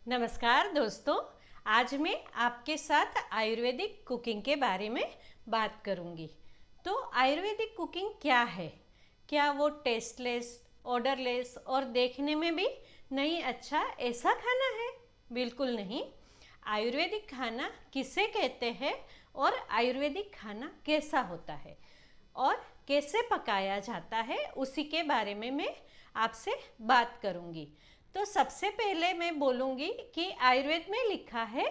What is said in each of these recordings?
नमस्कार दोस्तों, आज मैं आपके साथ आयुर्वेदिक कुकिंग के बारे में बात करूंगी। तो आयुर्वेदिक कुकिंग क्या है? क्या वो टेस्टलेस, ऑर्डरलेस और देखने में भी नहीं अच्छा ऐसा खाना है? बिल्कुल नहीं। आयुर्वेदिक खाना किसे कहते हैं और आयुर्वेदिक खाना कैसा होता है और कैसे पकाया जाता है, उसी के बारे में मैं आपसे बात करूंगी। तो सबसे पहले मैं बोलूँगी कि आयुर्वेद में लिखा है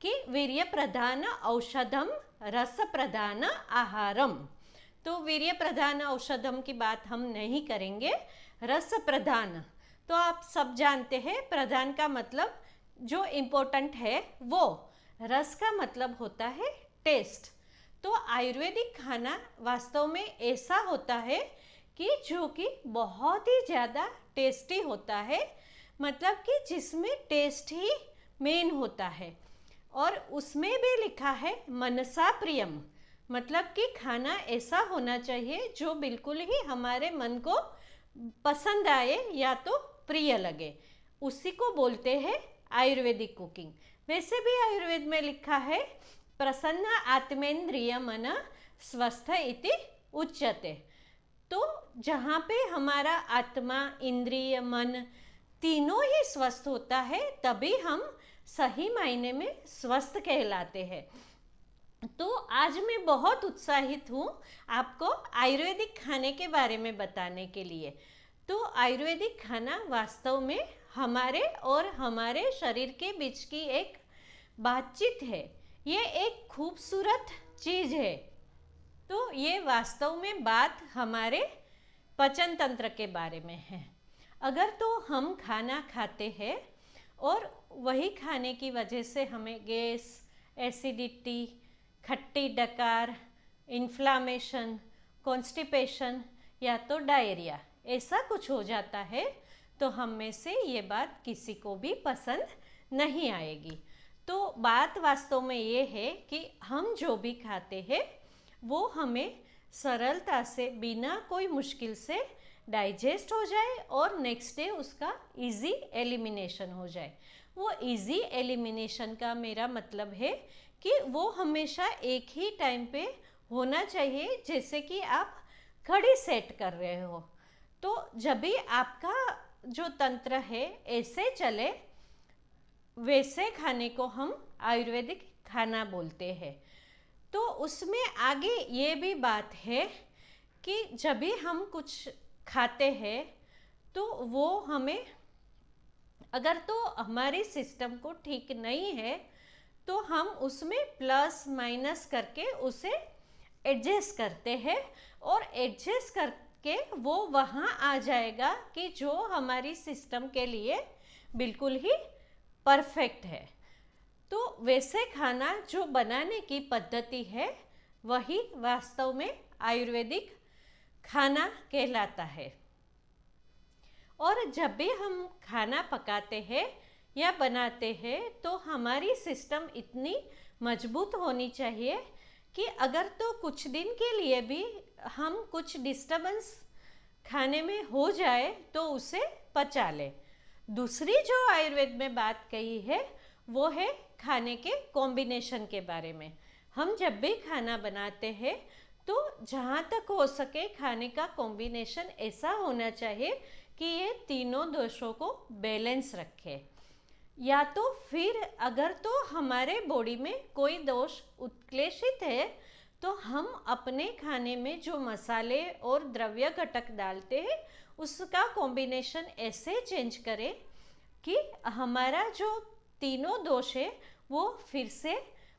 कि वीर्य प्रधान औषधम रस प्रधान आहारम। तो वीर्य प्रधान औषधम की बात हम नहीं करेंगे। रस प्रधान तो आप सब जानते हैं, प्रधान का मतलब जो इम्पोर्टेंट है वो, रस का मतलब होता है टेस्ट। तो आयुर्वेदिक खाना वास्तव में ऐसा होता है कि जो कि बहुत ही ज़्यादा टेस्टी होता है, मतलब कि जिसमें टेस्ट ही मेन होता है। और उसमें भी लिखा है मनसा प्रियम, मतलब कि खाना ऐसा होना चाहिए जो बिल्कुल ही हमारे मन को पसंद आए या तो प्रिय लगे, उसी को बोलते हैं आयुर्वेदिक कुकिंग। वैसे भी आयुर्वेद में लिखा है प्रसन्न आत्मेंद्रिय मन स्वस्थ इति उच्यते। तो जहाँ पे हमारा आत्मा, इंद्रिय, मन तीनों ही स्वस्थ होता है, तभी हम सही मायने में स्वस्थ कहलाते हैं। तो आज मैं बहुत उत्साहित हूँ आपको आयुर्वेदिक खाने के बारे में बताने के लिए। तो आयुर्वेदिक खाना वास्तव में हमारे और हमारे शरीर के बीच की एक बातचीत है। ये एक खूबसूरत चीज़ है। तो ये वास्तव में बात हमारे पाचन तंत्र के बारे में है। अगर तो हम खाना खाते हैं और वही खाने की वजह से हमें गैस, एसिडिटी, खट्टी डकार, इन्फ्लामेशन, कॉन्स्टिपेशन या तो डायरिया ऐसा कुछ हो जाता है, तो हम में से ये बात किसी को भी पसंद नहीं आएगी। तो बात वास्तव में ये है कि हम जो भी खाते हैं वो हमें सरलता से, बिना कोई मुश्किल से डाइजेस्ट हो जाए और नेक्स्ट डे उसका इजी एलिमिनेशन हो जाए। वो इजी एलिमिनेशन का मेरा मतलब है कि वो हमेशा एक ही टाइम पे होना चाहिए, जैसे कि आप घड़ी सेट कर रहे हो। तो जब भी आपका जो तंत्र है ऐसे चले, वैसे खाने को हम आयुर्वेदिक खाना बोलते हैं। तो उसमें आगे ये भी बात है कि जब भी हम कुछ खाते हैं तो वो हमें, अगर तो हमारी सिस्टम को ठीक नहीं है तो हम उसमें प्लस माइनस करके उसे एडजस्ट करते हैं, और एडजस्ट करके वो वहाँ आ जाएगा कि जो हमारी सिस्टम के लिए बिल्कुल ही परफेक्ट है। तो वैसे खाना जो बनाने की पद्धति है वही वास्तव में आयुर्वेदिक खाना कहलाता है। और जब भी हम खाना पकाते हैं या बनाते हैं तो हमारी सिस्टम इतनी मजबूत होनी चाहिए कि अगर तो कुछ दिन के लिए भी हम कुछ डिस्टरबेंस खाने में हो जाए तो उसे पचा ले। दूसरी जो आयुर्वेद में बात कही है वो है खाने के कॉम्बिनेशन के बारे में। हम जब भी खाना बनाते हैं तो जहाँ तक हो सके खाने का कॉम्बिनेशन ऐसा होना चाहिए कि ये तीनों दोषों को बैलेंस रखे। या तो फिर अगर तो हमारे बॉडी में कोई दोष उत्क्लेशित है तो हम अपने खाने में जो मसाले और द्रव्य घटक डालते हैं उसका कॉम्बिनेशन ऐसे चेंज करें कि हमारा जो तीनों दोष है वो फिर से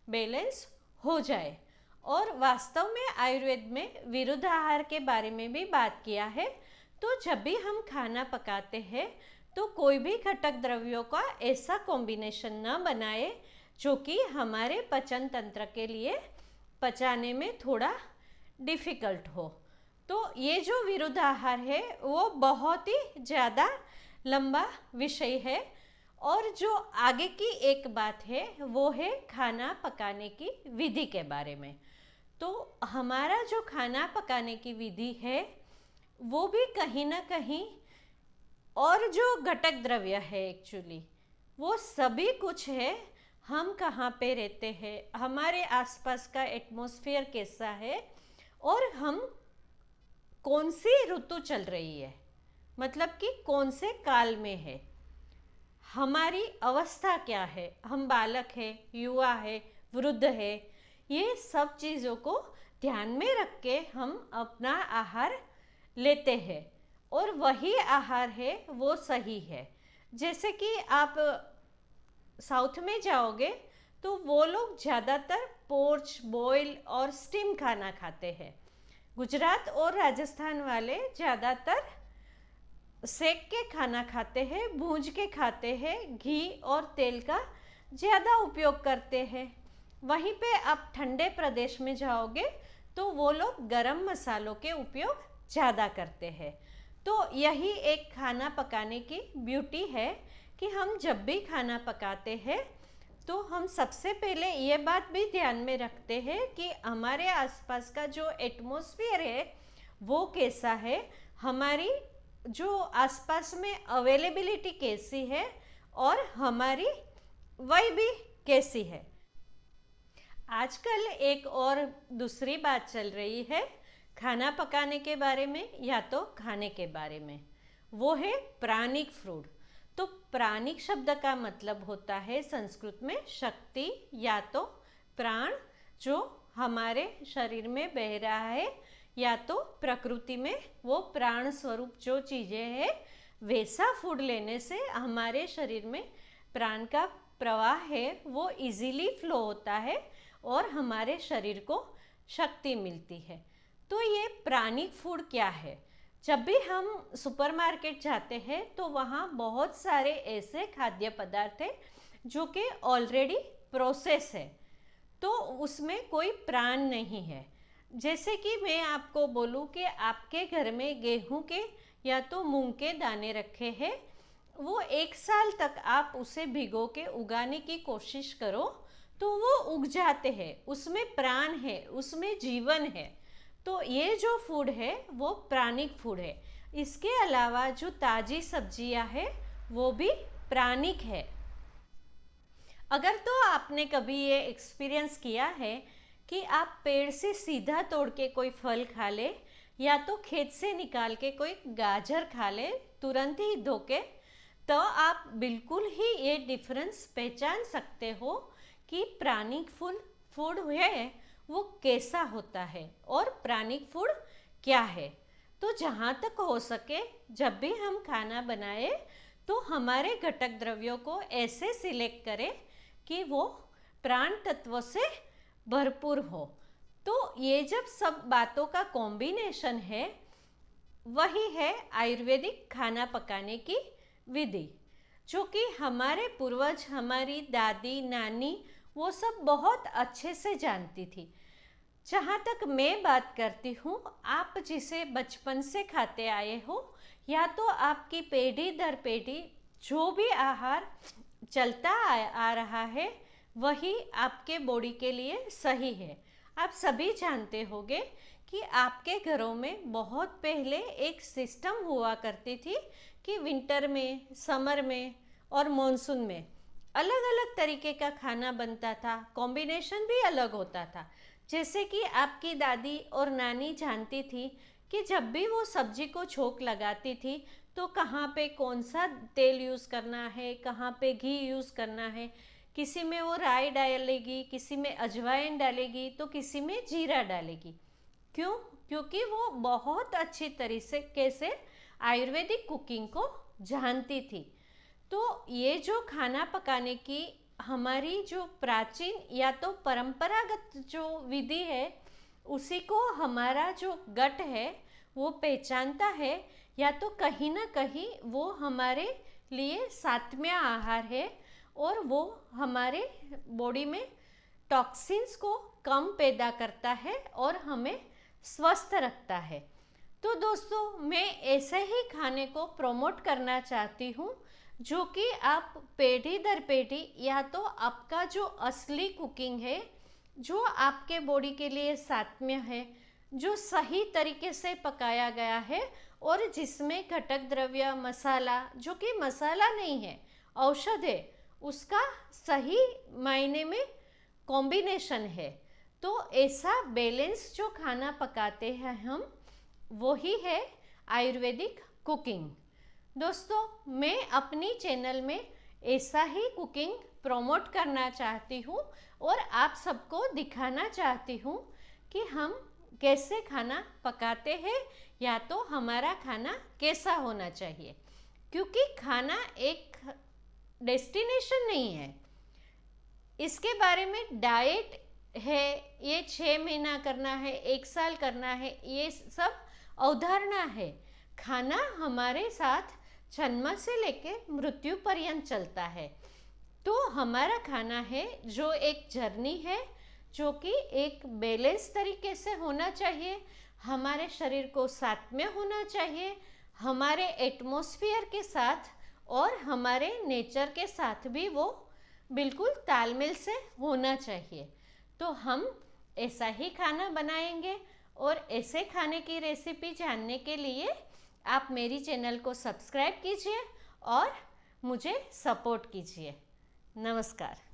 बैलेंस हो जाए। और वास्तव में आयुर्वेद में विरुद्धाहार के बारे में भी बात किया है। तो जब भी हम खाना पकाते हैं तो कोई भी घटक द्रव्यों का ऐसा कॉम्बिनेशन न बनाए जो कि हमारे पाचन तंत्र के लिए पचाने में थोड़ा डिफ़िकल्ट हो। तो ये जो विरुद्धाहार है वो बहुत ही ज़्यादा लंबा विषय है। और जो आगे की एक बात है वो है खाना पकाने की विधि के बारे में। तो हमारा जो खाना पकाने की विधि है वो भी कहीं ना कहीं, और जो घटक द्रव्य है एक्चुअली वो सभी कुछ है। हम कहाँ पे रहते हैं, हमारे आसपास का एटमॉस्फेयर कैसा है, और हम कौन सी ऋतु चल रही है, मतलब कि कौन से काल में है, हमारी अवस्था क्या है, हम बालक है, युवा है, वृद्ध है, ये सब चीज़ों को ध्यान में रख के हम अपना आहार लेते हैं, और वही आहार है वो सही है। जैसे कि आप साउथ में जाओगे तो वो लोग ज़्यादातर पोर्च, बॉयल और स्टीम खाना खाते हैं। गुजरात और राजस्थान वाले ज़्यादातर सेक के खाना खाते हैं, भूंज के खाते हैं, घी और तेल का ज़्यादा उपयोग करते हैं। वहीं पे आप ठंडे प्रदेश में जाओगे तो वो लोग गरम मसालों के उपयोग ज़्यादा करते हैं। तो यही एक खाना पकाने की ब्यूटी है कि हम जब भी खाना पकाते हैं तो हम सबसे पहले ये बात भी ध्यान में रखते हैं कि हमारे आसपास का जो एटमॉस्फेयर है वो कैसा है, हमारी जो आसपास में अवेलेबिलिटी कैसी है, और हमारी वही भी कैसी है। आजकल एक और दूसरी बात चल रही है खाना पकाने के बारे में या तो खाने के बारे में, वो है प्राणिक फूड। तो प्राणिक शब्द का मतलब होता है संस्कृत में शक्ति या तो प्राण, जो हमारे शरीर में बह रहा है, या तो प्रकृति में वो प्राण स्वरूप जो चीज़ें हैं वैसा फूड लेने से हमारे शरीर में प्राण का प्रवाह है वो इजीली फ्लो होता है और हमारे शरीर को शक्ति मिलती है। तो ये प्राणिक फूड क्या है? जब भी हम सुपरमार्केट जाते हैं तो वहाँ बहुत सारे ऐसे खाद्य पदार्थ हैं जो कि ऑलरेडी प्रोसेस है, तो उसमें कोई प्राण नहीं है। जैसे कि मैं आपको बोलूँ कि आपके घर में गेहूं के या तो मूंग के दाने रखे हैं, वो 1 साल तक आप उसे भिगो के उगाने की कोशिश करो तो वो उग जाते हैं, उसमें प्राण है, उसमें जीवन है। तो ये जो फूड है वो प्राणिक फूड है। इसके अलावा जो ताज़ी सब्जियां हैं वो भी प्राणिक है। अगर तो आपने कभी ये एक्सपीरियंस किया है कि आप पेड़ से सीधा तोड़ के कोई फल खा ले या तो खेत से निकाल के कोई गाजर खा ले तुरंत ही धो के, तो आप बिल्कुल ही ये डिफरेंस पहचान सकते हो कि प्राणिक फूड है वो कैसा होता है और प्राणिक फूड क्या है। तो जहाँ तक हो सके जब भी हम खाना बनाए तो हमारे घटक द्रव्यों को ऐसे सिलेक्ट करें कि वो प्राण तत्वों से भरपूर हो। तो ये जब सब बातों का कॉम्बिनेशन है वही है आयुर्वेदिक खाना पकाने की विधि, जो कि हमारे पूर्वज, हमारी दादी नानी वो सब बहुत अच्छे से जानती थी। जहाँ तक मैं बात करती हूँ, आप जिसे बचपन से खाते आए हो या तो आपकी पीढ़ी दर पीढ़ी जो भी आहार चलता आ रहा है वही आपके बॉडी के लिए सही है। आप सभी जानते होंगे कि आपके घरों में बहुत पहले एक सिस्टम हुआ करती थी कि विंटर में, समर में और मॉनसून में अलग अलग तरीके का खाना बनता था, कॉम्बिनेशन भी अलग होता था। जैसे कि आपकी दादी और नानी जानती थी कि जब भी वो सब्जी को छोंक लगाती थी तो कहाँ पे कौन सा तेल यूज़ करना है, कहाँ पे घी यूज़ करना है, किसी में वो राई डालेगी, किसी में अजवाइन डालेगी, तो किसी में जीरा डालेगी। क्यों? क्योंकि वो बहुत अच्छी तरीके से आयुर्वेदिक कुकिंग को जानती थी। तो ये जो खाना पकाने की हमारी जो प्राचीन या तो परंपरागत जो विधि है उसी को हमारा जो गट है वो पहचानता है, या तो कहीं ना कहीं वो हमारे लिए सात्विक आहार है और वो हमारे बॉडी में टॉक्सिन्स को कम पैदा करता है और हमें स्वस्थ रखता है। तो दोस्तों, मैं ऐसे ही खाने को प्रमोट करना चाहती हूँ जो कि आप पीढ़ी दर पीढ़ी या तो आपका जो असली कुकिंग है, जो आपके बॉडी के लिए सात्विक है, जो सही तरीके से पकाया गया है और जिसमें घटक द्रव्य, मसाला, जो कि मसाला नहीं है, औषध है, उसका सही मायने में कॉम्बिनेशन है। तो ऐसा बैलेंस जो खाना पकाते हैं हम, वो ही है आयुर्वेदिक कुकिंग। दोस्तों, मैं अपनी चैनल में ऐसा ही कुकिंग प्रमोट करना चाहती हूँ और आप सबको दिखाना चाहती हूँ कि हम कैसे खाना पकाते हैं या तो हमारा खाना कैसा होना चाहिए। क्योंकि खाना एक डेस्टिनेशन नहीं है, इसके बारे में डाइट है, ये 6 महीना करना है, 1 साल करना है, ये सब अवधारणा है। खाना हमारे साथ जन्म से लेके मृत्यु पर्यंत चलता है। तो हमारा खाना है जो एक जर्नी है, जो कि एक बैलेंस तरीके से होना चाहिए, हमारे शरीर को साथ में होना चाहिए, हमारे एटमॉस्फेयर के साथ और हमारे नेचर के साथ भी वो बिल्कुल तालमेल से होना चाहिए। तो हम ऐसा ही खाना बनाएंगे और ऐसे खाने की रेसिपी जानने के लिए आप मेरी चैनल को सब्सक्राइब कीजिए और मुझे सपोर्ट कीजिए। नमस्कार।